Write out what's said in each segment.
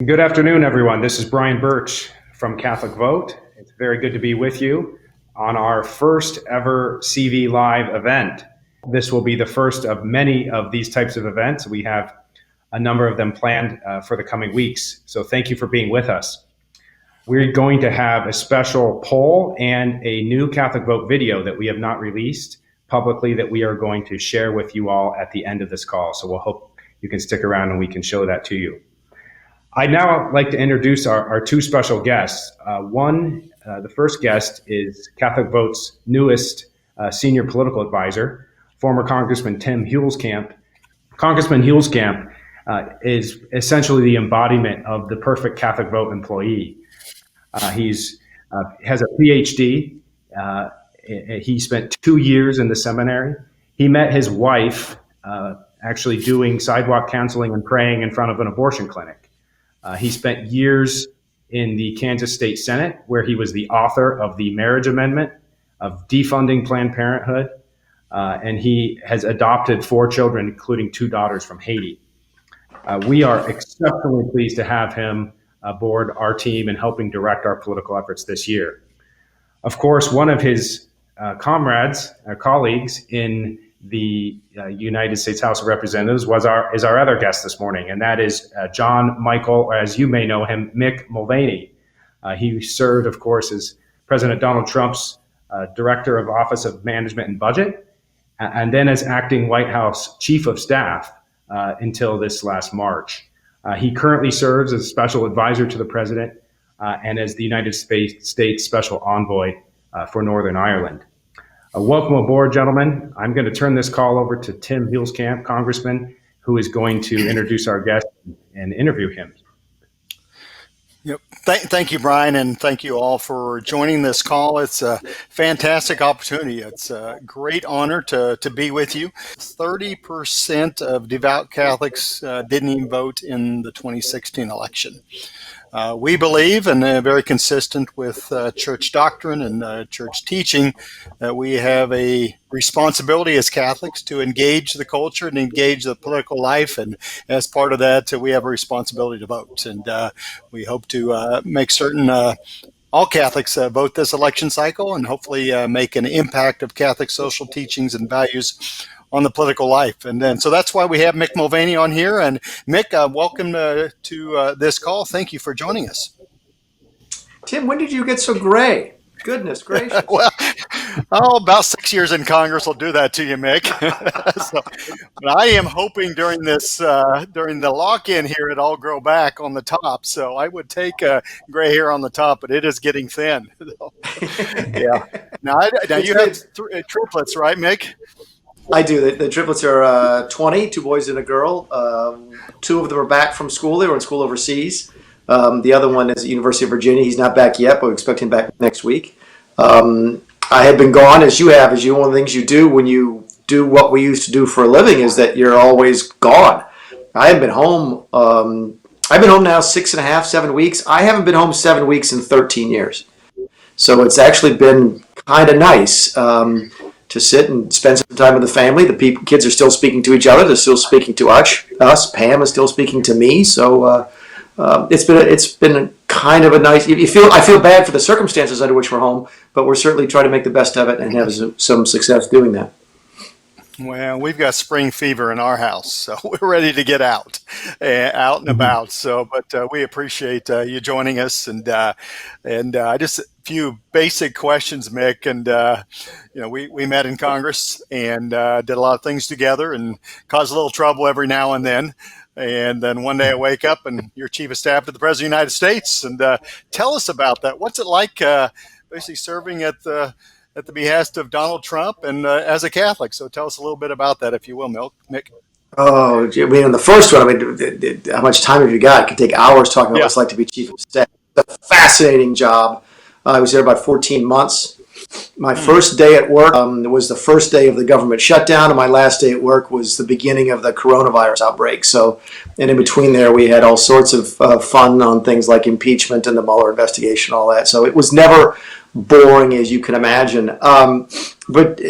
Good afternoon, everyone. This is Brian Birch from Catholic Vote. It's very good to be with you on our first ever CV Live event. This will be the first of many of these types of events. We have a number of them planned for the coming weeks. So thank you for being with us. We're going to have a special poll and a new Catholic Vote video that we have not released publicly that we are going to share with you all at the end of this call. So we'll hope you can stick around and we can show that to you. I'd now like to introduce our two special guests. The first guest is Catholic Vote's newest senior political advisor, former Congressman Tim Huelskamp. Congressman Huelskamp is essentially the embodiment of the perfect Catholic Vote employee. He has a PhD. He spent 2 years in the seminary. He met his wife actually doing sidewalk counseling and praying in front of an abortion clinic. He spent years in the Kansas State Senate, where he was the author of the marriage amendment, of defunding Planned Parenthood, and he has adopted 4 children, including 2 daughters from Haiti. We are exceptionally pleased to have him aboard our team and helping direct our political efforts this year. Of course, one of his colleagues in the United States House of Representatives is our other guest this morning, and that is John Michael, or as you may know him, Mick Mulvaney. He served, of course, as President Donald Trump's Director of Office of Management and Budget, and then as acting White House Chief of Staff until this last March. He currently serves as Special Advisor to the President and as the United States Special Envoy for Northern Ireland. Welcome aboard, gentlemen. I'm going to turn this call over to Tim Huelskamp, Congressman, who is going to introduce our guest and interview him. Yep. Thank you, Brian, and thank you all for joining this call. It's a fantastic opportunity. It's a great honor to be with you. 30% of devout Catholics didn't even vote in the 2016 election. We believe, and very consistent with church doctrine and church teaching, that we have a responsibility as Catholics to engage the culture and engage the political life. And as part of that, we have a responsibility to vote. And we hope to make certain all Catholics vote this election cycle and hopefully make an impact of Catholic social teachings and values on the political life. And then, so that's why we have Mick Mulvaney on here. And Mick, welcome to this call. Thank you for joining us. Tim, when did you get so gray? Goodness gracious. Well, about 6 years in Congress will do that to you, Mick. But I am hoping during the lock-in here, it all grow back on the top. So I would take gray hair on the top, but it is getting thin. Yeah. Now you have triplets, right, Mick? I do. The triplets are 20, 2 boys and a girl. 2 of them are back from school. They were in school overseas. The other one is at the University of Virginia. He's not back yet, but we expect him back next week. I have been gone, as you have. One of the things you do when you do what we used to do for a living is that you're always gone. I haven't been home. I've been home now 6.5, 7 weeks. I haven't been home 7 weeks in 13 years. So it's actually been kind of nice to sit and spend some time with the family. The kids are still speaking to each other. They're still speaking to us. Pam is still speaking to me. So it's been kind of a nice. I feel bad for the circumstances under which we're home, but we're certainly trying to make the best of it and have some success doing that. Well, we've got spring fever in our house, so we're ready to get out and about. So, but we appreciate you joining us, and just a few basic questions, Mick. And we met in Congress and did a lot of things together, and caused a little trouble every now and then. And then one day I wake up and you're Chief of Staff to the President of the United States. And tell us about that. What's it like, basically serving at the behest of Donald Trump and as a Catholic? So tell us a little bit about that, if you will, Mick. Oh, I mean, on the first one, how much time have you got? It could take hours talking about what it's like to be Chief of Staff. It's a fascinating job. I was there about 14 months. My first day at work was the first day of the government shutdown, and my last day at work was the beginning of the coronavirus outbreak. So, and in between there, we had all sorts of fun on things like impeachment and the Mueller investigation, all that. So it was never boring, as you can imagine. But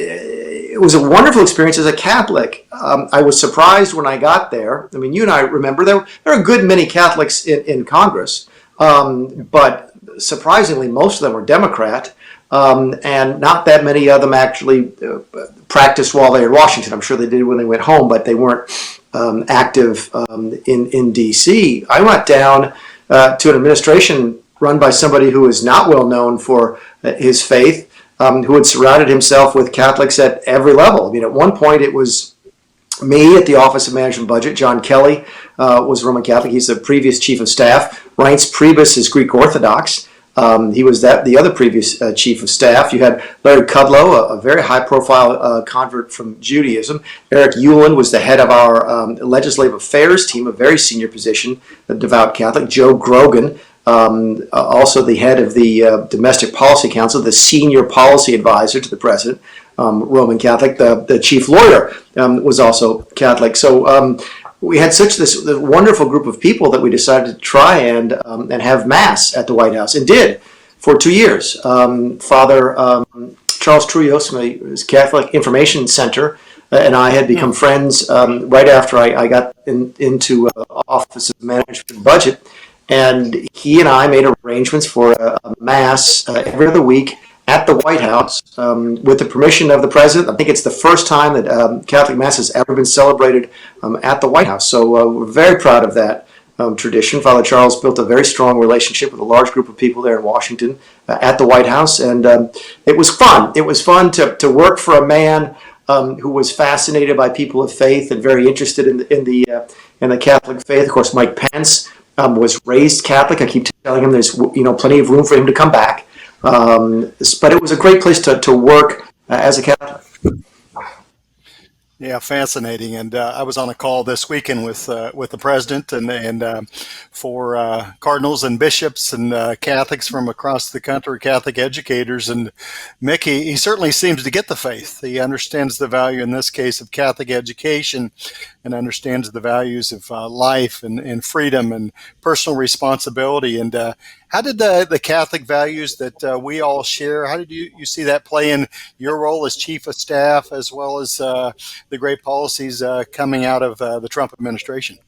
it was a wonderful experience as a Catholic. I was surprised when I got there. I mean, you and I remember there are a good many Catholics in Congress, but surprisingly, most of them were Democrat, and not that many of them actually practiced while they were in Washington. I'm sure they did when they went home, but they weren't active in D.C. I went down to an administration run by somebody who is not well known for his faith, who had surrounded himself with Catholics at every level. I mean, at one point it was me at the Office of Management and Budget. John Kelly was Roman Catholic. He's the previous chief of staff. Reince Priebus is Greek Orthodox. He was the other previous chief of staff. You had Larry Kudlow, a very high-profile convert from Judaism. Eric Ueland was the head of our legislative affairs team, a very senior position, a devout Catholic. Joe Grogan, also the head of the Domestic Policy Council, the senior policy advisor to the president, Roman Catholic. The chief lawyer was also Catholic. So we had this wonderful group of people that we decided to try and have Mass at the White House, and did for 2 years. Father Charles Trujillo from the Catholic Information Center and I had become friends right after I got into Office of Management and Budget. And he and I made arrangements for a Mass every other week at the White House with the permission of the President. I think it's the first time that Catholic Mass has ever been celebrated at the White House. So we're very proud of that tradition. Father Charles built a very strong relationship with a large group of people there in Washington at the White House. And it was fun. It was fun to work for a man who was fascinated by people of faith and very interested in the Catholic faith. Of course, Mike Pence was raised Catholic. I keep telling him there's plenty of room for him to come back. But it was a great place to work as a Catholic. Yeah, fascinating. And I was on a call this weekend with the president and for cardinals and bishops and Catholics from across the country, Catholic educators. And Mick, he certainly seems to get the faith. He understands the value, in this case, of Catholic education, and understands the values of life and freedom and personal responsibility. And how did the Catholic values that we all share, how did you see that play in your role as chief of staff, as well as the great policies coming out of the Trump administration?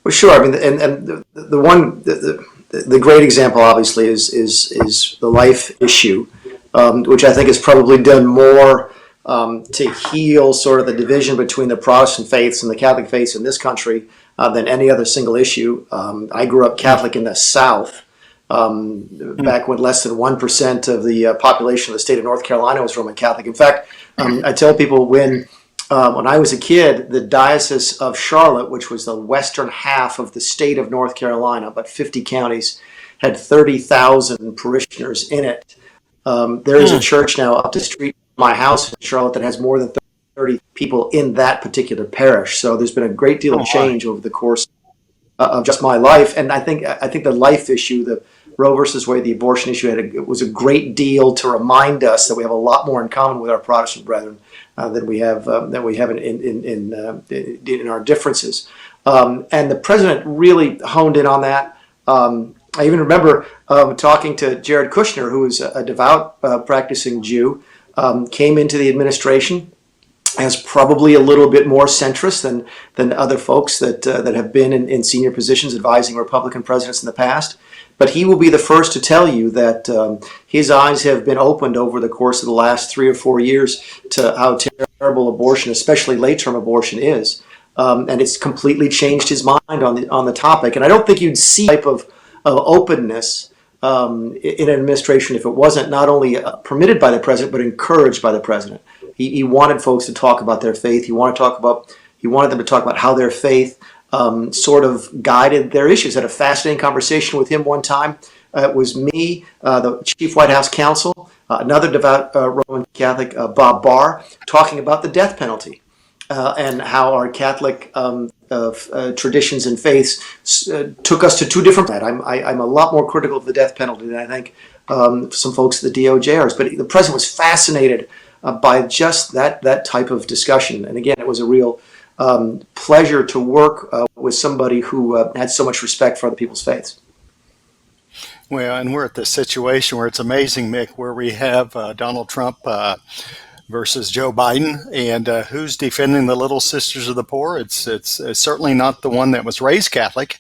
Well, sure. I mean, and the great example, obviously, is the life issue, which I think has probably done more to heal sort of the division between the Protestant faiths and the Catholic faiths in this country than any other single issue. I grew up Catholic in the South, back when less than 1% of the population of the state of North Carolina was Roman Catholic. In fact, I tell people when I was a kid, the Diocese of Charlotte, which was the western half of the state of North Carolina, about 50 counties, had 30,000 parishioners in it. There is a church now up the street from my house in Charlotte that has more than 30 people in that particular parish. So there's been a great deal of change over the course of just my life. And I think the life issue, the Roe versus Wade, the abortion issue, it was a great deal to remind us that we have a lot more in common with our Protestant brethren than we have in our differences. And the president really honed in on that. I even remember talking to Jared Kushner, who is a devout practicing Jew, came into the administration as probably a little bit more centrist than other folks that have been in senior positions advising Republican presidents in the past. But he will be the first to tell you that his eyes have been opened over the course of the last 3 or 4 years to how terrible abortion, especially late-term abortion, is. And it's completely changed his mind on the topic. And I don't think you'd see a type of openness in an administration if it wasn't not only permitted by the president, but encouraged by the president. He wanted folks to talk about their faith. He wanted them to talk about how their faith sort of guided their issues. I had a fascinating conversation with him one time. It was me, the chief White House counsel, another devout Roman Catholic, Bob Barr, talking about the death penalty and how our Catholic traditions and faiths took us to two different. I'm a lot more critical of the death penalty than I think some folks at the DOJ are. But the president was fascinated by just that type of discussion. And again, it was a real pleasure to work with somebody who had so much respect for other people's faiths. Well, and we're at this situation where it's amazing, Mick, where we have Donald Trump versus Joe Biden, and who's defending the little sisters of the poor. It's certainly not the one that was raised Catholic,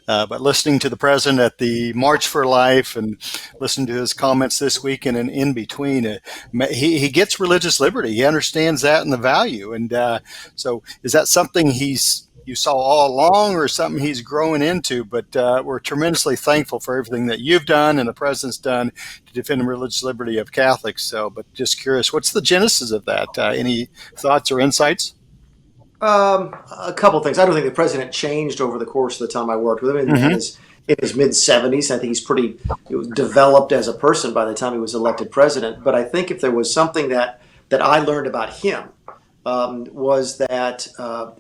but listening to the president at the March for Life and listening to his comments this week and in between, he gets religious liberty. He understands that and the value. And so is that something you saw all along, or something he's growing into? But we're tremendously thankful for everything that you've done and the president's done to defend the religious liberty of Catholics. So, but just curious, what's the genesis of that? Any thoughts or insights? A couple of things. I don't think the president changed over the course of the time I worked with him. In his mid-70s, I think he's pretty developed as a person by the time he was elected president. But I think if there was something that I learned about him, was that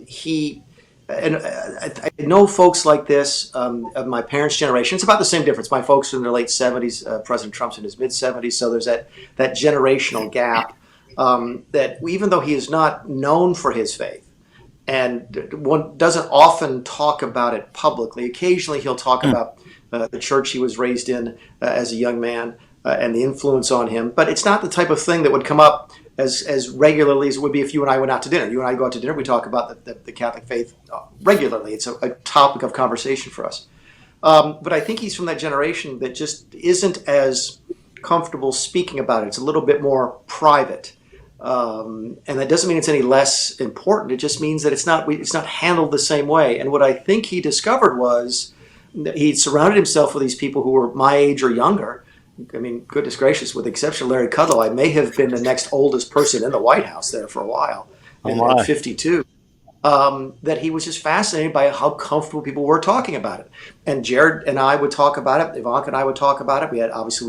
he. And I know folks like this of my parents' generation. It's about the same difference. My folks are in their late 70s. President Trump's in his mid 70s. So there's that generational gap that even though he is not known for his faith, and one doesn't often talk about it publicly, occasionally he'll talk about the church he was raised in as a young man and the influence on him. But it's not the type of thing that would come up as regularly as it would be if you and I went out to dinner. You and I go out to dinner, we talk about the Catholic faith regularly. It's a topic of conversation for us. But I think he's from that generation that just isn't as comfortable speaking about it. It's a little bit more private. And that doesn't mean it's any less important. It just means that it's not handled the same way. And what I think he discovered was that he surrounded himself with these people who were my age or younger. I mean, goodness gracious, with the exception of Larry Kudlow, I may have been the next oldest person in the White House there for a while, at 52, that he was just fascinated by how comfortable people were talking about it. And Jared and I would talk about it. Ivanka and I would talk about it. We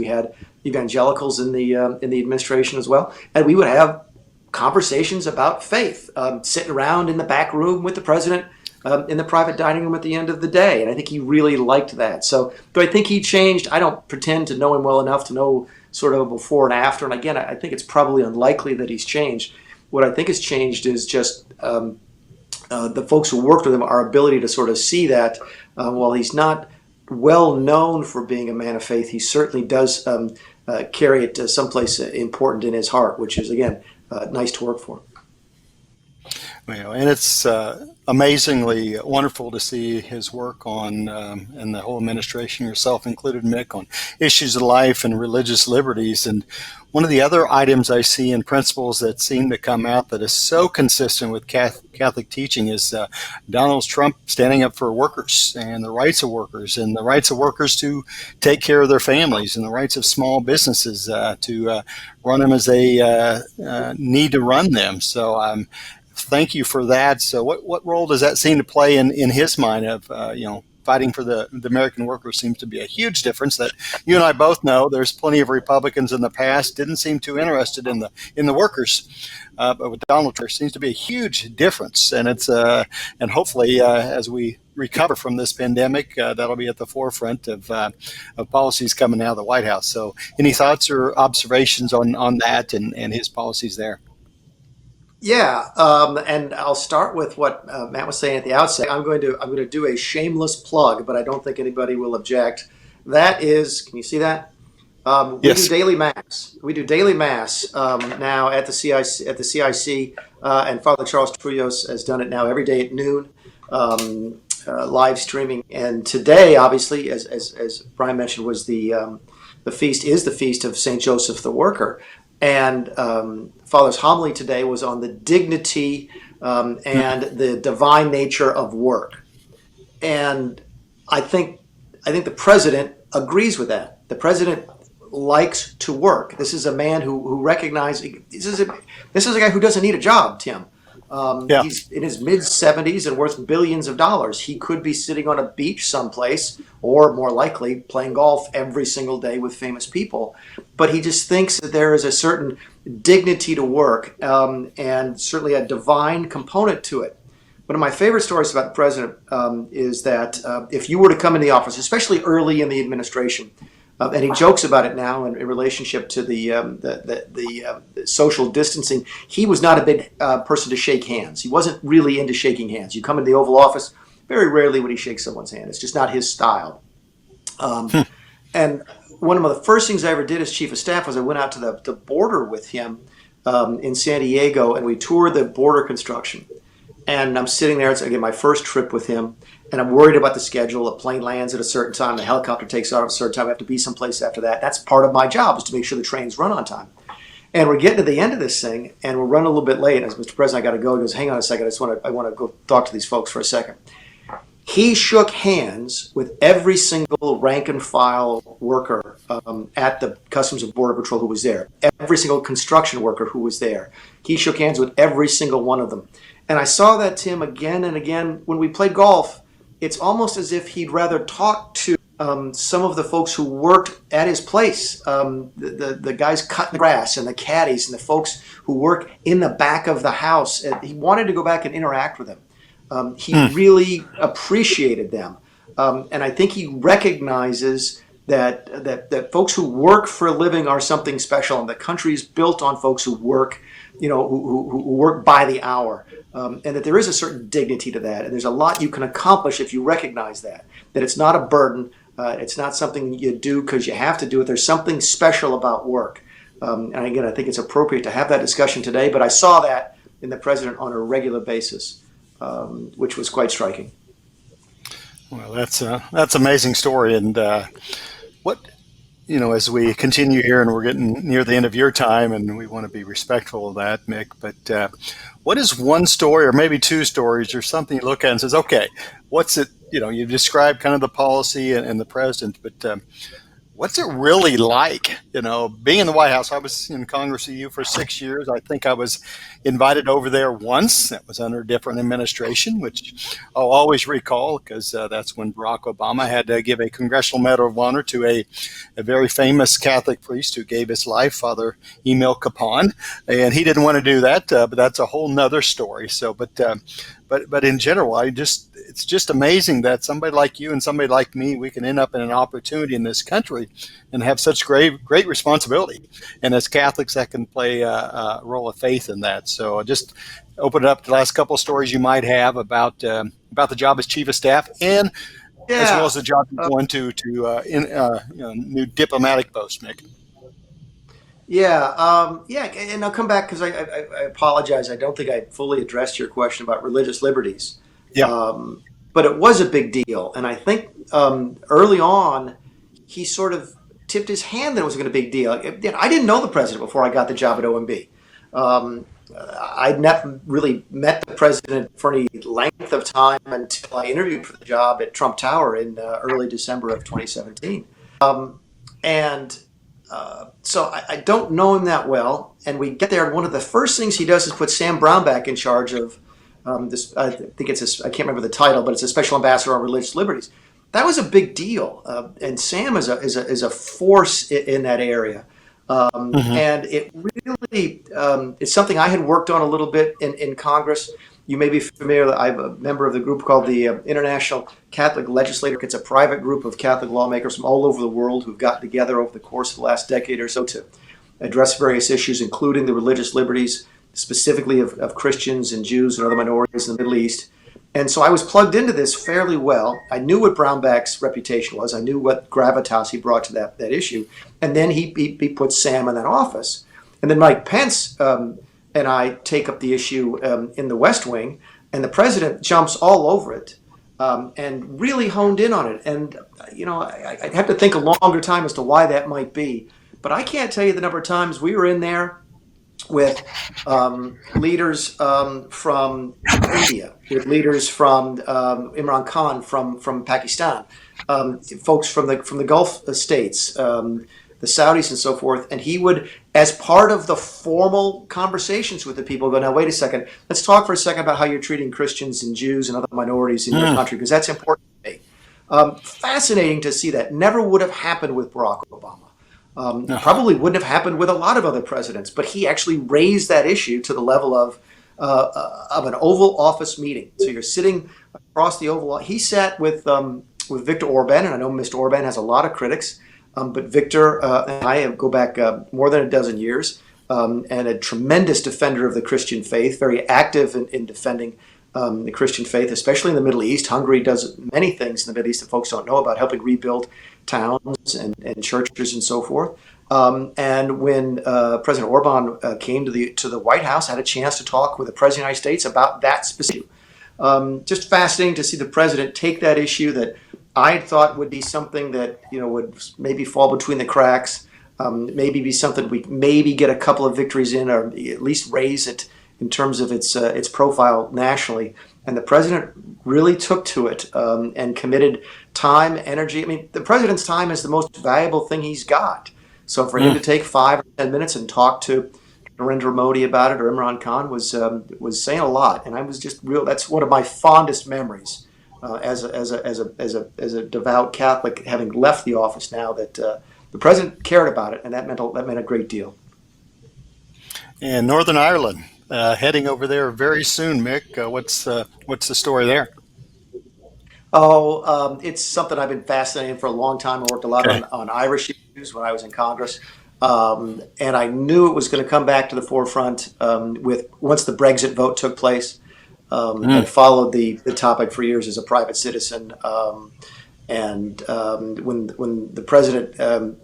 had evangelicals in the administration as well. And we would have conversations about faith, sitting around in the back room with the president, in the private dining room at the end of the day. And I think he really liked that. So do I think he changed? I don't pretend to know him well enough to know sort of before and after. And again, I think it's probably unlikely that he's changed. What I think has changed is just the folks who worked with him, our ability to sort of see that while he's not well known for being a man of faith, he certainly does carry it to someplace important in his heart, which is, again, nice to work for. Well, and it's amazingly wonderful to see his work on, and the whole administration, yourself included, Mick, on issues of life and religious liberties. And one of the other items I see in principles that seem to come out that is so consistent with Catholic teaching is Donald Trump standing up for workers and the rights of workers and the rights of workers to take care of their families and the rights of small businesses to run them as they need to run them. So thank you for that. So what role does that seem to play in his mind of, fighting for the American worker? Seems to be a huge difference that you and I both know. There's plenty of Republicans in the past didn't seem too interested in the workers, but with Donald Trump, there seems to be a huge difference. And it's and hopefully as we recover from this pandemic, that'll be at the forefront of policies coming out of the White House. So any thoughts or observations on that and his policies there? Yeah, and I'll start with what Matt was saying at the outset. I'm going to do a shameless plug, but I don't think anybody will object. That is, can you see that? We do daily mass. We do daily mass now at the CIC, and Father Charles Trujillos has done it now every day at noon, live streaming. And today, obviously, as Brian mentioned, was the feast of Saint Joseph the Worker. And Father's homily today was on the dignity and the divine nature of work. And I think the president agrees with that. The president likes to work. This is a man who recognizes this is a guy who doesn't need a job, Tim. He's in his mid-70s and worth billions of dollars. He could be sitting on a beach someplace, or more likely playing golf every single day with famous people. But he just thinks that there is a certain dignity to work and certainly a divine component to it. One of my favorite stories about the president is that if you were to come in the office, especially early in the administration, and he jokes about it now in relationship to the social distancing. He was not a big person to shake hands. He wasn't really into shaking hands. You come into the Oval Office, very rarely would he shake someone's hand. It's just not his style. And one of the first things I ever did as chief of staff was I went out to the border with him in San Diego, and we toured the border construction. And I'm sitting there, it's again my first trip with him, and I'm worried about the schedule. The plane lands at a certain time, the helicopter takes off at a certain time, I have to be someplace after that. That's part of my job, is to make sure the trains run on time. And we're getting to the end of this thing, and we're running a little bit late. As Mr. President, I got to go. He goes, hang on a second, I want to go talk to these folks for a second. He shook hands with every single rank and file worker at the Customs and Border Patrol who was there, every single construction worker who was there. He shook hands with every single one of them. And I saw that, Tim, again and again. When we played golf, it's almost as if he'd rather talk to some of the folks who worked at his place, the guys cutting the grass and the caddies and the folks who work in the back of the house. He wanted to go back and interact with them. He really appreciated them. And I think he recognizes that folks who work for a living are something special, and the country is built on folks who work, who work by the hour. And that there is a certain dignity to that. And there's a lot you can accomplish if you recognize that it's not a burden. It's not something you do because you have to do it. There's something special about work. And again, I think it's appropriate to have that discussion today, but I saw that in the president on a regular basis, which was quite striking. Well, that's an amazing story. And as we continue here, and we're getting near the end of your time, and we want to be respectful of that, Mick, but what is one story or maybe two stories or something you look at and says, okay, what's it, you described kind of the policy and the president, but what's it really like, being in the White House? I was in Congress with you for 6 years. I think I was invited over there once. That was under a different administration, which I'll always recall because that's when Barack Obama had to give a Congressional Medal of Honor to a very famous Catholic priest who gave his life, Father Emil Capon. And he didn't want to do that, but that's a whole nother story. So, but in general, it's just amazing that somebody like you and somebody like me, we can end up in an opportunity in this country and have such great responsibility. And as Catholics, that can play a role of faith in that. So just open it up to the last couple of stories you might have about the job as Chief of Staff, and as well as the job you're going to new diplomatic post, Mick. And I'll come back because I apologize. I don't think I fully addressed your question about religious liberties. Yeah. But it was a big deal. And I think early on, he sort of tipped his hand that it was going to be a big deal. I didn't know the president before I got the job at OMB. I'd never really met the president for any length of time until I interviewed for the job at Trump Tower in early December of 2017. So I don't know him that well. And we get there, and one of the first things he does is put Sam Brownback in charge of this. I think I can't remember the title, but it's a special ambassador on religious liberties. That was a big deal. And Sam is a force in that area. And it really is something I had worked on a little bit in Congress. You may be familiar, I'm a member of the group called the International Catholic Legislature. It's a private group of Catholic lawmakers from all over the world who've gotten together over the course of the last decade or so to address various issues, including the religious liberties, specifically of Christians and Jews and other minorities in the Middle East. And so I was plugged into this fairly well. I knew what Brownback's reputation was. I knew what gravitas he brought to that issue. And then he put Sam in that office. And then Mike Pence and I take up the issue in the West Wing, and the president jumps all over it and really honed in on it. And, I'd have to think a longer time as to why that might be. But I can't tell you the number of times we were in there with leaders from India, with leaders from Imran Khan from Pakistan, folks from the Gulf states, the Saudis and so forth. And he would, as part of the formal conversations with the people, go, now, wait a second, let's talk for a second about how you're treating Christians and Jews and other minorities in your country, because that's important to me. Fascinating to see that. Never would have happened with Barack Obama. Probably wouldn't have happened with a lot of other presidents, but he actually raised that issue to the level of an Oval Office meeting. So you're sitting across the Oval. He sat with Viktor Orban, and I know Mr. Orban has a lot of critics, but Viktor and I go back more than a dozen years, and a tremendous defender of the Christian faith, very active in defending the Christian faith, especially in the Middle East. Hungary does many things in the Middle East that folks don't know about, helping rebuild towns and churches and so forth. And when President Orban came to the White House, I had a chance to talk with the President of the United States about that specific issue. Just fascinating to see the President take that issue that I thought would be something that would maybe fall between the cracks, maybe be something we maybe get a couple of victories in, or at least raise it in terms of its profile nationally. And the president really took to it and committed time, energy. I mean, the president's time is the most valuable thing he's got. So for him to take 5 or 10 minutes and talk to Narendra Modi about it, or Imran Khan, was saying a lot. And I was just real. That's one of my fondest memories as a devout Catholic, having left the office now, that the president cared about it, and that meant a great deal. And Northern Ireland, heading over there very soon, Mick. What's the story there? Oh, it's something I've been fascinated for a long time. I worked a lot on Irish issues when I was in Congress, and I knew it was going to come back to the forefront once the Brexit vote took place. I followed the topic for years as a private citizen, and when the president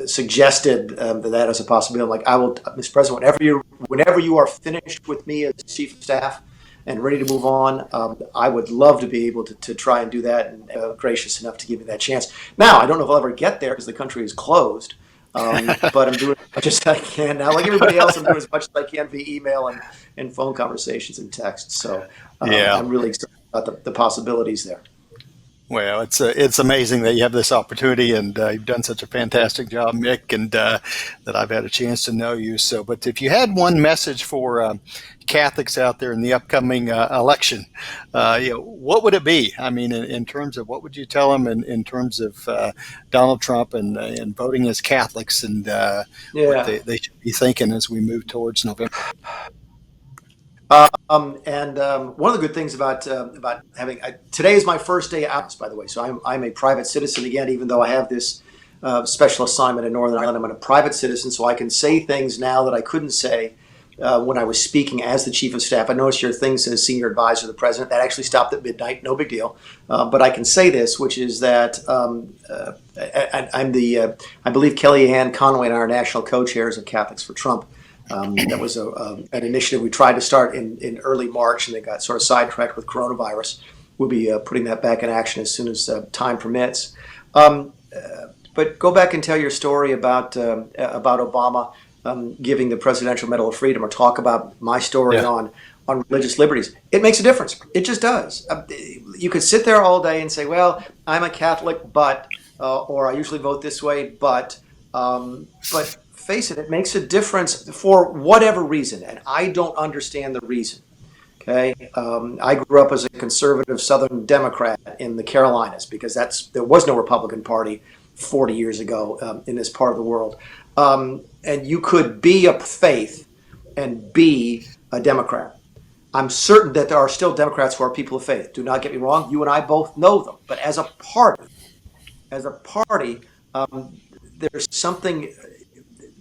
suggested that as a possibility, I'm like, I will, Mr. President, whenever you are finished with me as chief of staff and ready to move on, I would love to be able to try and do that, and gracious enough to give me that chance. Now, I don't know if I'll ever get there because the country is closed, but I'm doing as much as I can now. Like everybody else, I'm doing as much as I can via email and phone conversations and texts. So I'm really excited about the possibilities there. Well, it's amazing that you have this opportunity, and you've done such a fantastic job, Mick, and that I've had a chance to know you. So, but if you had one message for Catholics out there in the upcoming election, what would it be? I mean, in terms of what would you tell them in terms of Donald Trump and voting as Catholics, and what they should be thinking as we move towards November? One of the good things about having today is my first day out, by the way. So I'm a private citizen again, even though I have this special assignment in Northern Ireland. I'm a private citizen, so I can say things now that I couldn't say when I was speaking as the chief of staff. I noticed your thing says senior advisor to the president. That actually stopped at midnight. No big deal. But I can say this, which is that I believe Kellyanne Conway and I are national co-chairs of Catholics for Trump. That was an initiative we tried to start in early March, and they got sort of sidetracked with coronavirus. We'll be putting that back in action as soon as time permits. But go back and tell your story about Obama giving the Presidential Medal of Freedom, or talk about my story on religious liberties. It makes a difference. It just does. You could sit there all day and say, well, I'm a Catholic, but, or I usually vote this way, but face it, it makes a difference for whatever reason, and I don't understand the reason. Okay, I grew up as a conservative Southern Democrat in the Carolinas, because there was no Republican Party 40 years ago in this part of the world, and you could be a faith and be a Democrat. I'm certain that there are still Democrats who are people of faith. Do not get me wrong; you and I both know them. But as a party, there's something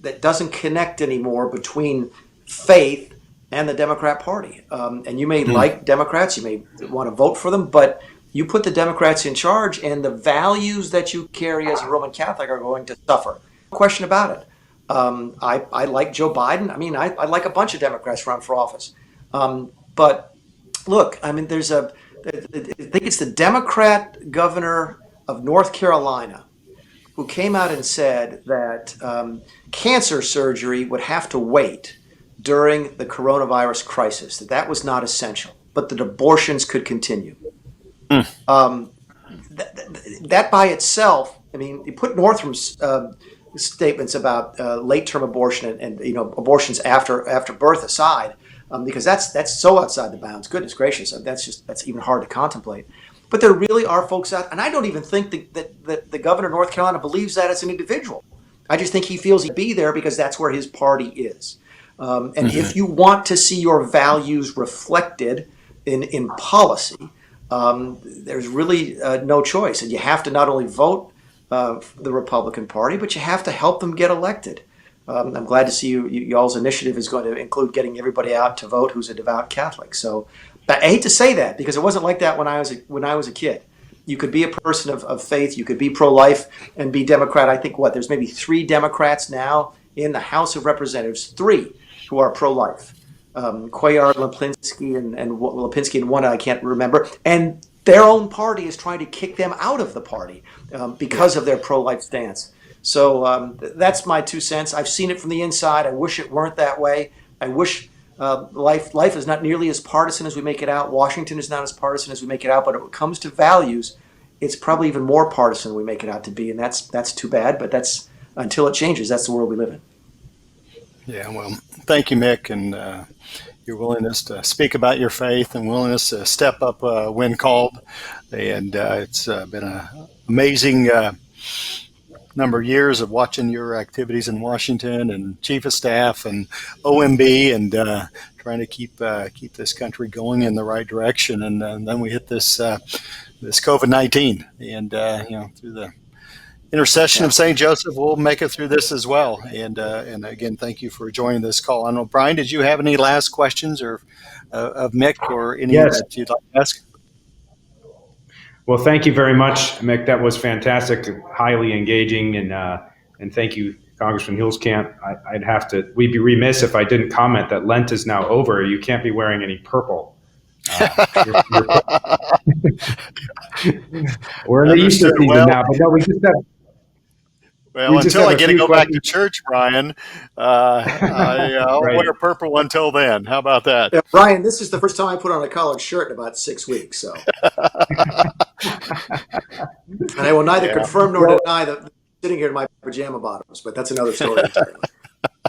that doesn't connect anymore between faith and the Democrat Party. And you may like Democrats, you may want to vote for them, but you put the Democrats in charge, and the values that you carry as a Roman Catholic are going to suffer. No question about it. I like Joe Biden. I mean, I like a bunch of Democrats run for office. But look, I mean, I think it's the Democrat governor of North Carolina who came out and said that cancer surgery would have to wait during the coronavirus crisis, that was not essential, but that abortions could continue. That by itself, I mean, you put Northam's statements about late-term abortion and abortions after birth aside, because that's so outside the bounds. Goodness gracious, that's even hard to contemplate. But there really are folks out, and I don't even think that the governor of North Carolina believes that as an individual. I just think he feels he'd be there because that's where his party is. And if you want to see your values reflected in policy, there's really no choice. And you have to not only vote for the Republican Party, but you have to help them get elected. I'm glad to see y'all's initiative is going to include getting everybody out to vote who's a devout Catholic. So I hate to say that, because it wasn't like that when I was a kid. You could be a person of faith, you could be pro-life and be Democrat. I think there's maybe 3 Democrats now in the House of Representatives, 3 who are pro-life. Cuellar, Lipinski, and one I can't remember. And their own party is trying to kick them out of the party because of their pro-life stance. So that's my 2 cents. I've seen it from the inside. I wish it weren't that way. I wish life is not nearly as partisan as we make it out. Washington is not as partisan as we make it out. But when it comes to values, it's probably even more partisan than we make it out to be. And that's too bad. But that's until it changes. That's the world we live in. Yeah, well, thank you, Mick, and your willingness to speak about your faith and willingness to step up when called. And it's been an amazing number of years of watching your activities in Washington and chief of staff and OMB and trying to keep this country going in the right direction. And then we hit this COVID-19, and through the intercession of St. Joseph, we'll make it through this as well. And again, thank you for joining this call. I don't know, Brian, did you have any last questions or of Mick or any that you'd like to ask? Well, thank you very much, Mick. That was fantastic, highly engaging, and thank you, Congressman Hulskamp. We'd be remiss if I didn't comment that Lent is now over. You can't be wearing any purple. We're in the Easter season now, but no, we just have. Well, until I get to go back to church, Brian, I'll wear purple until then. How about that? Yeah, Brian, this is the first time I put on a collared shirt in about 6 weeks. So, and I will neither confirm nor deny that I'm sitting here in my pajama bottoms, but that's another story entirely.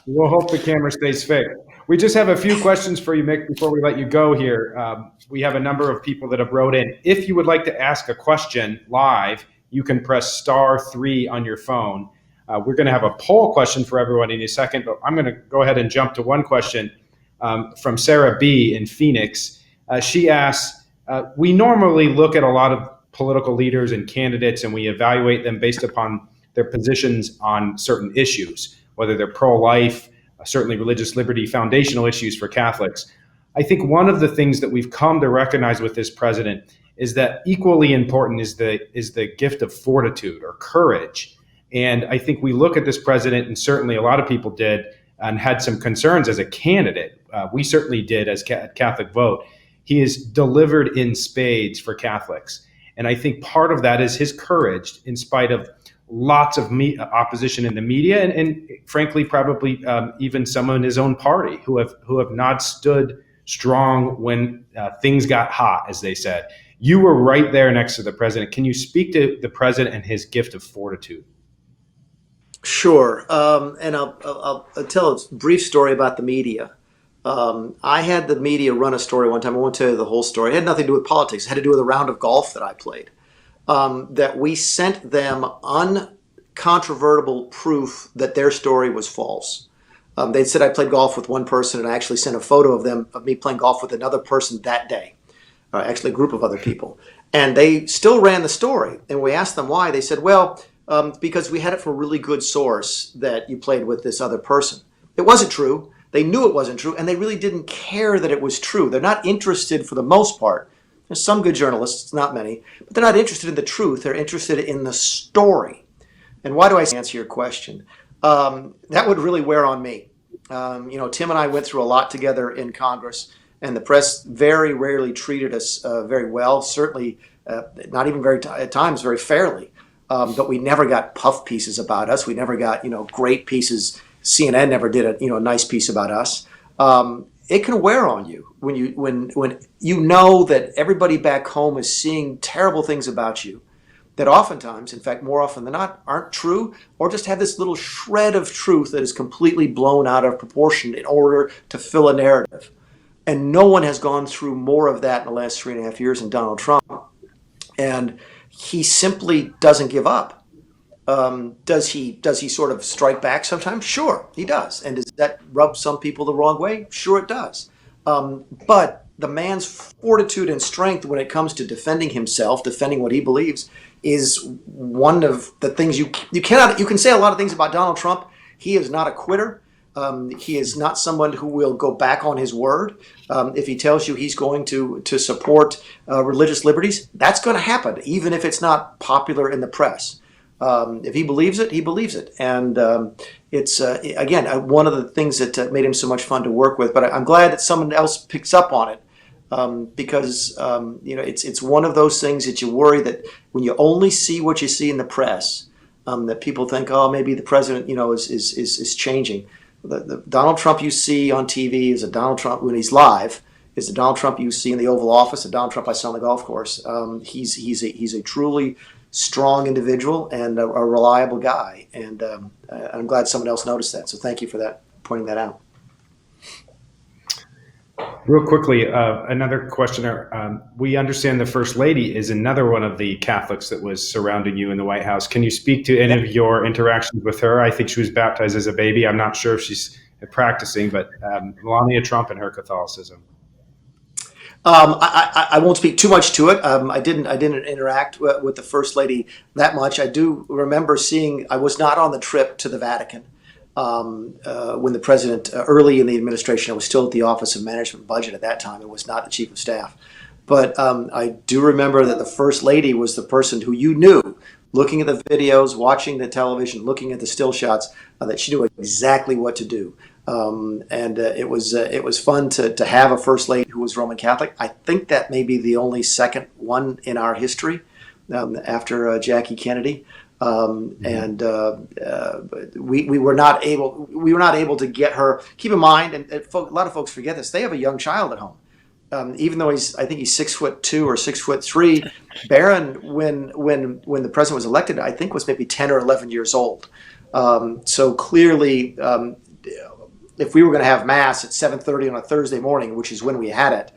We'll hope the camera stays fixed. We just have a few questions for you, Mick, before we let you go here. We have a number of people that have wrote in. If you would like to ask a question live, you can press *3 on your phone. We're going to have a poll question for everyone in a second, but I'm going to go ahead and jump to one question from Sarah B. in Phoenix. She asks, we normally look at a lot of political leaders and candidates and we evaluate them based upon their positions on certain issues, whether they're pro-life, certainly religious liberty, foundational issues for Catholics. I think one of the things that we've come to recognize with this president is that equally important is the gift of fortitude or courage. And I think we look at this president, and certainly a lot of people did, and had some concerns as a candidate. We certainly did as Catholic Vote. He has delivered in spades for Catholics. And I think part of that is his courage, in spite of lots of opposition in the media, and frankly, probably even some in his own party who have not stood strong when things got hot, as they said. You were right there next to the president. Can you speak to the president and his gift of fortitude? Sure. And I'll tell a brief story about the media. I had the media run a story one time. I won't tell you the whole story. It had nothing to do with politics. It had to do with a round of golf that I played. That we sent them uncontrovertible proof that their story was false. They said I played golf with one person, and I actually sent a photo of me playing golf with another person that day, actually a group of other people. And they still ran the story. And we asked them why. They said, well, because we had it from a really good source that you played with this other person. It wasn't true. They knew it wasn't true, and they really didn't care that it was true. They're not interested, for the most part. There's some good journalists, not many, but they're not interested in the truth. They're interested in the story. And why do I answer your question? That would really wear on me. Tim and I went through a lot together in Congress, and the press very rarely treated us very well, certainly not even at times very fairly. But we never got puff pieces about us. We never got, great pieces. CNN never did a nice piece about us. It can wear on you when you know that everybody back home is seeing terrible things about you that oftentimes, in fact, more often than not, aren't true, or just have this little shred of truth that is completely blown out of proportion in order to fill a narrative. And no one has gone through more of that in the last 3.5 years than Donald Trump. And he simply doesn't give up. Does he sort of strike back sometimes? Sure, he does. And does that rub some people the wrong way? Sure, it does. But the man's fortitude and strength when it comes to defending himself, defending what he believes, is one of the things you can say a lot of things about Donald Trump. He is not a quitter. He is not someone who will go back on his word. If he tells you he's going to support religious liberties, that's going to happen, even if it's not popular in the press. If he believes it, he believes it. And it's, again, one of the things that made him so much fun to work with. But I'm glad that someone else picks up on it, because it's one of those things that you worry that when you only see what you see in the press, that people think, oh, maybe the president, is changing. The Donald Trump you see on TV is a Donald Trump when he's live. Is the Donald Trump you see in the Oval Office, the Donald Trump I saw on the golf course. He's a truly strong individual and a reliable guy, and I'm glad someone else noticed that. So thank you for that, pointing that out. Real quickly, another questioner. We understand the First Lady is another one of the Catholics that was surrounding you in the White House. Can you speak to any of your interactions with her? I think she was baptized as a baby. I'm not sure if she's practicing, but Melania Trump and her Catholicism. I won't speak too much to it. I didn't interact with the First Lady that much. I do remember seeing. I was not on the trip to the Vatican when the president, early in the administration, I was still at the Office of Management and Budget at that time. I was not the chief of staff. But I do remember that the First Lady was the person who you knew, looking at the videos, watching the television, looking at the still shots, that she knew exactly what to do. It was fun to have a First Lady who was Roman Catholic. I think that may be the only second one in our history, after Jackie Kennedy. We were not able to get her. Keep in mind, and a lot of folks forget this, they have a young child at home. Even though I think he's 6'2" or 6'3", Barron, when the president was elected, I think was maybe 10 or 11 years old. So clearly, if we were going to have mass at 7:30 on a Thursday morning, which is when we had it,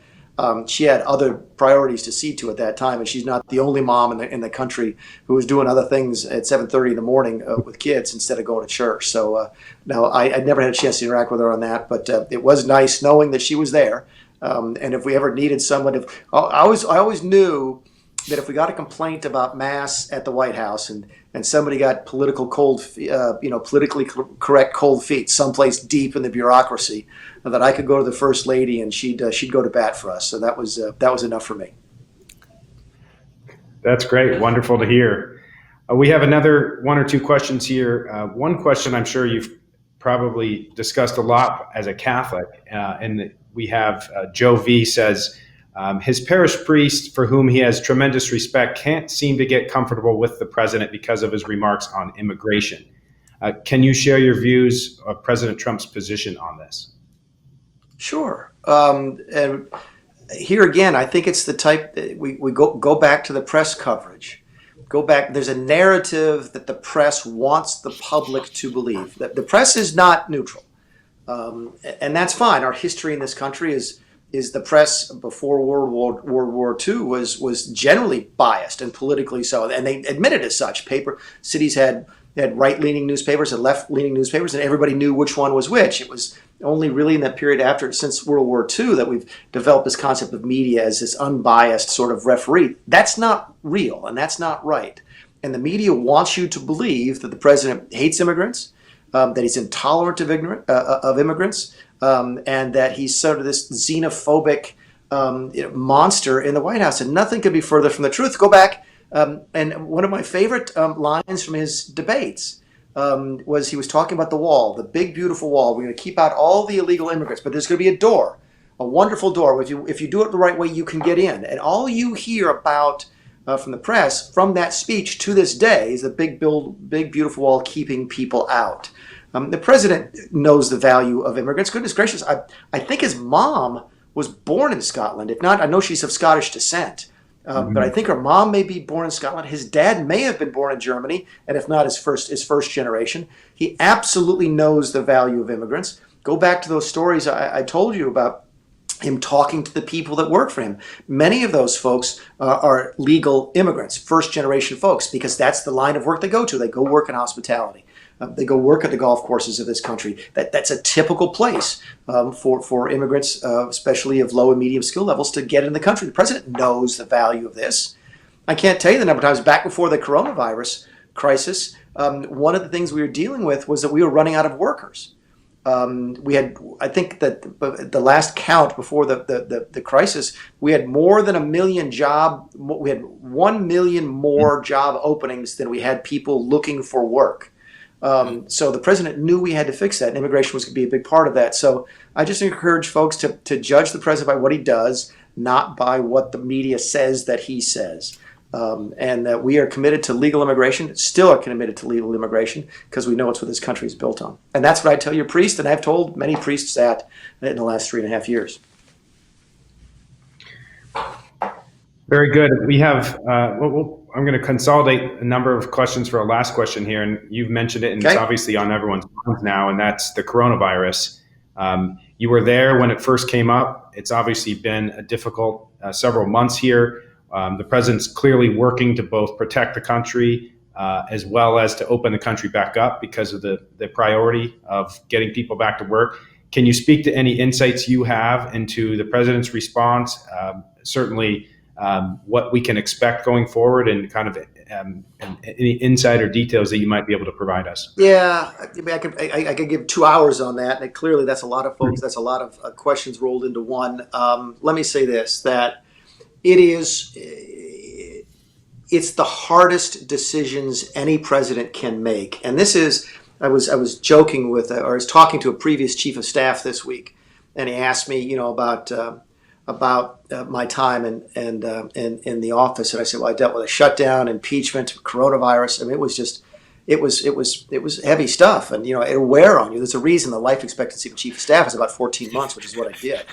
she had other priorities to see to at that time, and she's not the only mom in the country who was doing other things at 7:30 in the morning with kids instead of going to church. So no, I'd never had a chance to interact with her on that, but it was nice knowing that she was there. And if we ever needed someone, I always knew that if we got a complaint about mass at the White House and somebody got politically correct cold feet someplace deep in the bureaucracy, that I could go to the First Lady and she'd go to bat for us. So that was enough for me. That's great. Wonderful to hear. We have another one or two questions here. One question I'm sure you've probably discussed a lot as a Catholic, and we have Joe V says, his parish priest, for whom he has tremendous respect, can't seem to get comfortable with the president because of his remarks on immigration. Can you share your views of President Trump's position on this? Sure. And here again, I think it's the type that we go back to the press coverage. Go back. There's a narrative that the press wants the public to believe. That the press is not neutral, and that's fine. Our history in this country is the press before World War II was generally biased and politically so, and they admitted as such. Cities had right-leaning newspapers and left-leaning newspapers, and everybody knew which one was which. It was only really in that period since World War II that we've developed this concept of media as this unbiased sort of referee. That's not real, and that's not right. And the media wants you to believe that the president hates immigrants, that he's intolerant of immigrants, and that he's sort of this xenophobic monster in the White House. And nothing could be further from the truth. Go back, and one of my favorite lines from his debates was he was talking about the wall, the big, beautiful wall. We're going to keep out all the illegal immigrants, but there's going to be a door, a wonderful door. If you do it the right way, you can get in. And all you hear about from the press from that speech to this day is the big, beautiful wall keeping people out. The president knows the value of immigrants. Goodness gracious, I think his mom was born in Scotland. If not, I know she's of Scottish descent. But I think her mom may be born in Scotland. His dad may have been born in Germany, and if not, his first generation. He absolutely knows the value of immigrants. Go back to those stories I told you about him talking to the people that work for him. Many of those folks are legal immigrants, first generation folks, because that's the line of work they go to. They go work in hospitality. They go work at the golf courses of this country. That's a typical place for immigrants, especially of low and medium skill levels, to get in the country. The president knows the value of this. I can't tell you the number of times back before the coronavirus crisis, one of the things we were dealing with was that we were running out of workers. We had, I think that the last count before the crisis, we had more than 1 million we had 1 million more job openings than we had people looking for work. So the president knew we had to fix that, and immigration was going to be a big part of that. So I just encourage folks to judge the president by what he does, not by what the media says that he says. And that we are committed to legal immigration, still are committed to legal immigration, because we know it's what this country is built on. And that's what I tell your priest, and I've told many priests that in the last 3.5 years. Very good. We have, I'm going to consolidate a number of questions for our last question here. And you've mentioned it, and It's obviously on everyone's minds now, and that's the coronavirus. You were there when it first came up. It's obviously been a difficult several months here. The president's clearly working to both protect the country as well as to open the country back up because of the priority of getting people back to work. Can you speak to any insights you have into the president's response? Certainly what we can expect going forward, and kind of any insider details that you might be able to provide us. Yeah, I mean, I could give 2 hours on that, and clearly that's a lot of folks. That's a lot of questions rolled into one. Let me say this: that it's the hardest decisions any president can make, and this is. I was joking with, or I was talking to a previous chief of staff this week, and he asked me, about my time in the office, and I said, well, I dealt with a shutdown, impeachment, coronavirus. I mean, it was heavy stuff, and it'll wear on you. There's a reason the life expectancy of a chief of staff is about 14 months, which is what I did.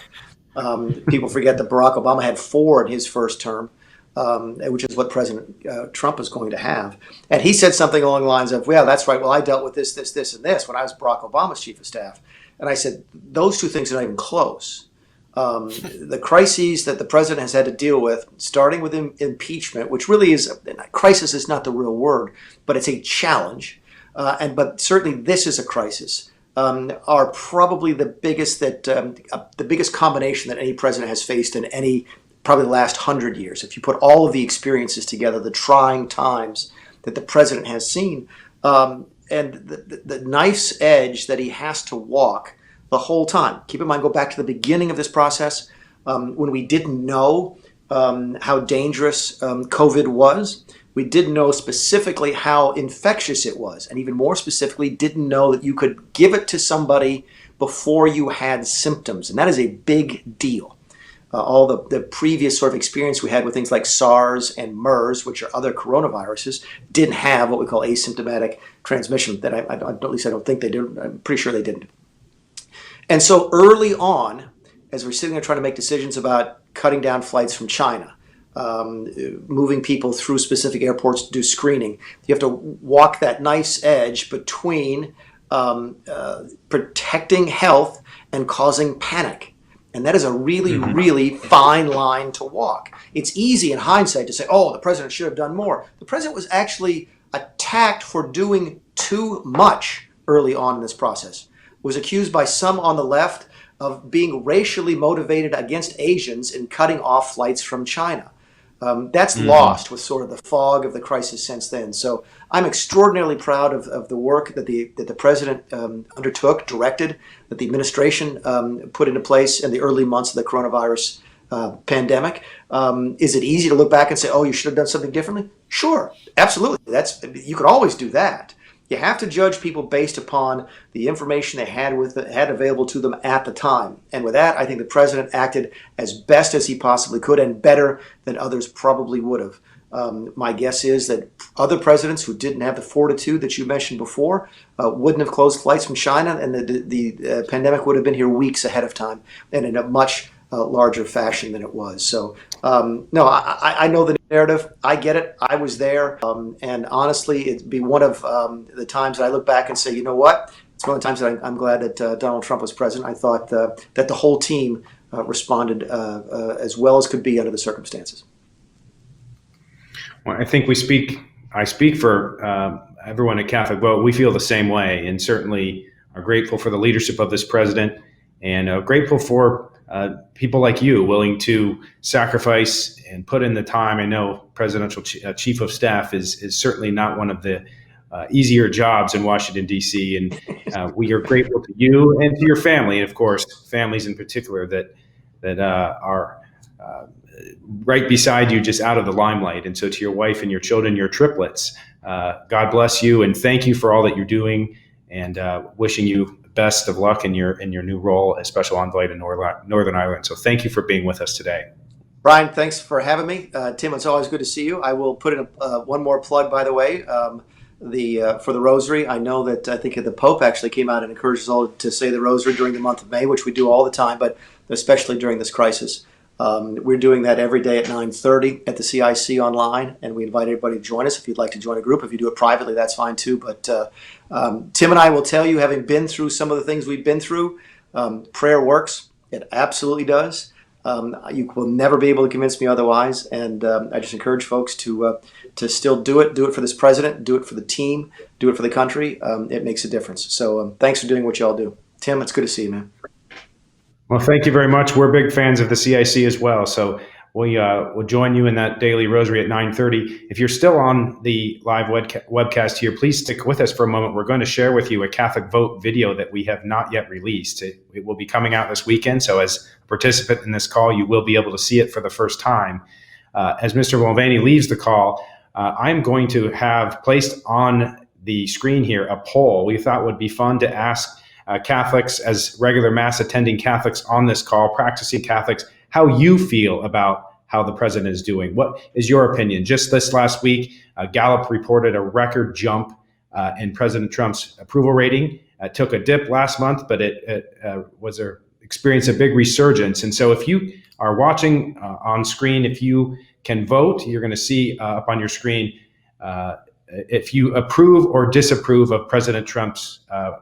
People forget that Barack Obama had 4 in his first term, which is what President Trump is going to have. And he said something along the lines of, well, that's right. Well, I dealt with this, and this when I was Barack Obama's chief of staff. And I said, those 2 things are not even close. The crises that the president has had to deal with, starting with impeachment, which really is crisis is not the real word, but it's a challenge. But certainly this is a crisis. Are probably the biggest the biggest combination that any president has faced in probably the last 100 years. If you put all of the experiences together, the trying times that the president has seen, and the knife's edge that he has to walk the whole time. Keep in mind, go back to the beginning of this process, when we didn't know how dangerous COVID was. We didn't know specifically how infectious it was, and even more specifically, didn't know that you could give it to somebody before you had symptoms, and that is a big deal. All the previous sort of experience we had with things like SARS and MERS, which are other coronaviruses, didn't have what we call asymptomatic transmission. That at least I don't think they did. I'm pretty sure they didn't. And so early on, as we're sitting there trying to make decisions about cutting down flights from China, moving people through specific airports to do screening, you have to walk that nice edge between protecting health and causing panic. And that is a really, really fine line to walk. It's easy in hindsight to say, oh, the president should have done more. The president was actually attacked for doing too much early on in this process. Was accused by some on the left of being racially motivated against Asians in cutting off flights from China. That's lost with sort of the fog of the crisis since then. So I'm extraordinarily proud of the work that the president undertook, directed, that the administration put into place in the early months of the coronavirus pandemic. Is it easy to look back and say, oh, you should have done something differently? Sure, absolutely. You could always do that. You have to judge people based upon the information they had available to them at the time. And with that, I think the president acted as best as he possibly could, and better than others probably would have. My guess is that other presidents who didn't have the fortitude that you mentioned before wouldn't have closed flights from China, and the pandemic would have been here weeks ahead of time and in a much larger fashion than it was. So, no, I know the narrative. I get it. I was there. And honestly, it'd be one of the times that I look back and say, you know what? It's one of the times that I'm glad that Donald Trump was president. I thought that the whole team responded as well as could be under the circumstances. Well, I think I speak for everyone at Catholic Vote. We feel the same way, and certainly are grateful for the leadership of this president, and grateful for people like you willing to sacrifice and put in the time. I know presidential chief of staff is certainly not one of the easier jobs in Washington, D.C. And we are grateful to you and to your family, and of course, families in particular that are right beside you, just out of the limelight. And so to your wife and your children, your triplets, God bless you and thank you for all that you're doing, and wishing you best of luck in your new role as Special Envoy to Northern Ireland. So thank you for being with us today. Brian, thanks for having me. Tim, it's always good to see you. I will put in one more plug, by the way. For the Rosary, I know that I think the Pope actually came out and encouraged us all to say the Rosary during the month of May, which we do all the time, but especially during this crisis. We're doing that every day at 9:30 at the CIC online, and we invite everybody to join us. If you'd like to join a group, if you do it privately, that's fine too. But Tim and I will tell you, having been through some of the things we've been through, prayer works. It absolutely does. You will never be able to convince me otherwise, and I just encourage folks to still do it. Do it for this president. Do it for the team. Do it for the country. It makes a difference. So thanks for doing what y'all do. Tim, it's good to see you, man. Well, thank you very much. We're big fans of the CIC as well. So we'll join you in that daily rosary at 9:30. If you're still on the live webcast here, please stick with us for a moment. We're going to share with you a Catholic Vote video that we have not yet released. It will be coming out this weekend. So as a participant in this call, you will be able to see it for the first time. As Mr. Mulvaney leaves the call, I'm going to have placed on the screen here a poll we thought would be fun to ask Catholics, as regular Mass attending Catholics on this call, practicing Catholics, how you feel about how the president is doing. What is your opinion? Just this last week, Gallup reported a record jump in President Trump's approval rating. It took a dip last month, but it experienced a big resurgence. And so if you are watching on screen, if you can vote, you're going to see up on your screen if you approve or disapprove of President Trump's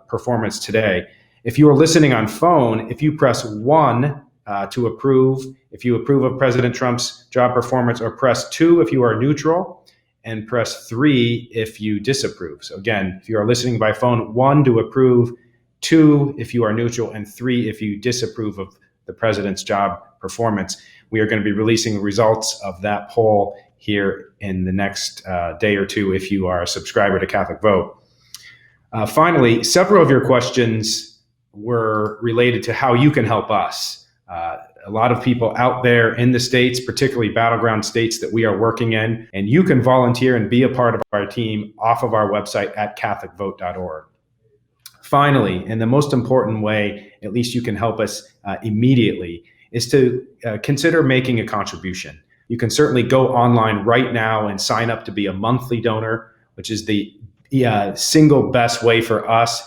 performance today. If you are listening on phone, if you press 1 to approve, if you approve of President Trump's job performance, or press 2 if you are neutral, and press 3 if you disapprove. So again, if you are listening by phone, 1 to approve, 2 if you are neutral, and 3 if you disapprove of the president's job performance. We are going to be releasing the results of that poll here in the next day or two if you are a subscriber to Catholic Vote. Finally, several of your questions were related to how you can help us. A lot of people out there in the states, particularly battleground states that we are working in, and you can volunteer and be a part of our team off of our website at CatholicVote.org. Finally, and the most important way, at least you can help us immediately, is to consider making a contribution. You can certainly go online right now and sign up to be a monthly donor, which is the single best way for us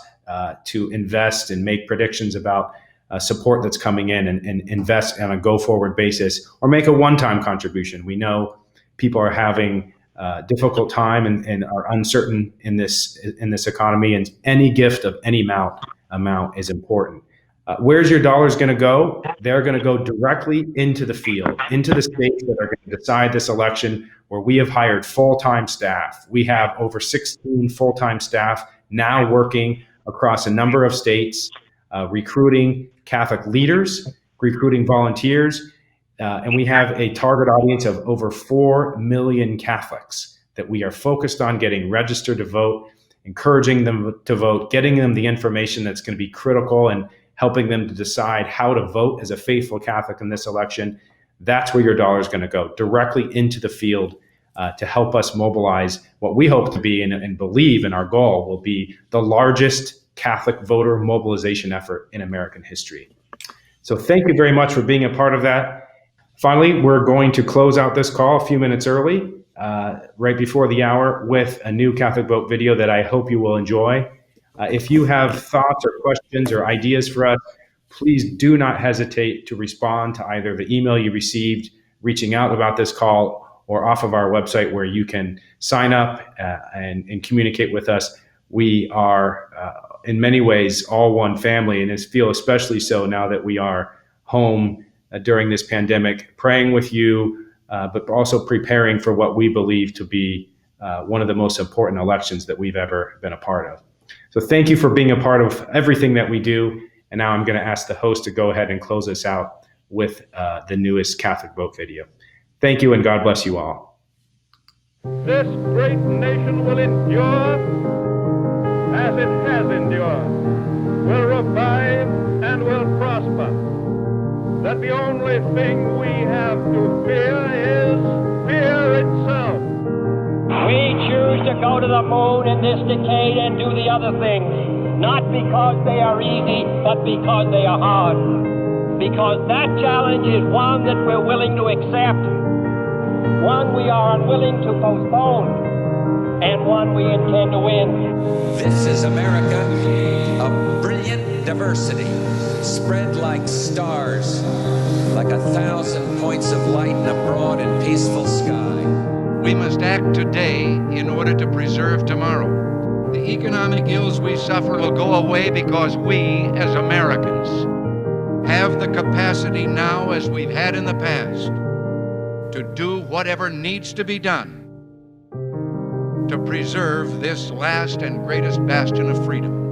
to invest and make predictions about support that's coming in, and invest on a go-forward basis, or make a one-time contribution. We know people are having a difficult time and are uncertain in this economy, and any gift of any amount is important. Where's your dollars going to go? They're going to go directly into the field, into the states that are going to decide this election, where we have hired full-time staff. We have over 16 full-time staff now working across a number of states, recruiting Catholic leaders, recruiting volunteers, and we have a target audience of over 4 million Catholics that we are focused on getting registered to vote, encouraging them to vote, getting them the information that's going to be critical, and helping them to decide how to vote as a faithful Catholic in this election. That's where your dollar is going to go, directly into the field, to help us mobilize what we hope to be and believe in our goal will be the largest Catholic voter mobilization effort in American history. So thank you very much for being a part of that. Finally, we're going to close out this call a few minutes early, right before the hour, with a new Catholic Vote video that I hope you will enjoy. If you have thoughts or questions or ideas for us, please do not hesitate to respond to either the email you received reaching out about this call, or off of our website, where you can sign up and communicate with us. We are, in many ways, all one family, and feel especially so now that we are home during this pandemic, praying with you, but also preparing for what we believe to be one of the most important elections that we've ever been a part of. So thank you for being a part of everything that we do. And now I'm going to ask the host to go ahead and close us out with the newest Catholic Vote video. Thank you, and God bless you all. This great nation will endure as it has endured, will revive and will prosper. That the only thing we have to fear is fear itself. We choose to go to the moon in this decade and do the other things, not because they are easy, but because they are hard. Because that challenge is one that we're willing to accept, one we are unwilling to postpone, and one we intend to win. This is America, a brilliant diversity, spread like stars, like 1,000 points of light in a broad and peaceful sky. We must act today in order to preserve tomorrow. The economic ills we suffer will go away because we, as Americans, have the capacity now, as we've had in the past, to do whatever needs to be done to preserve this last and greatest bastion of freedom.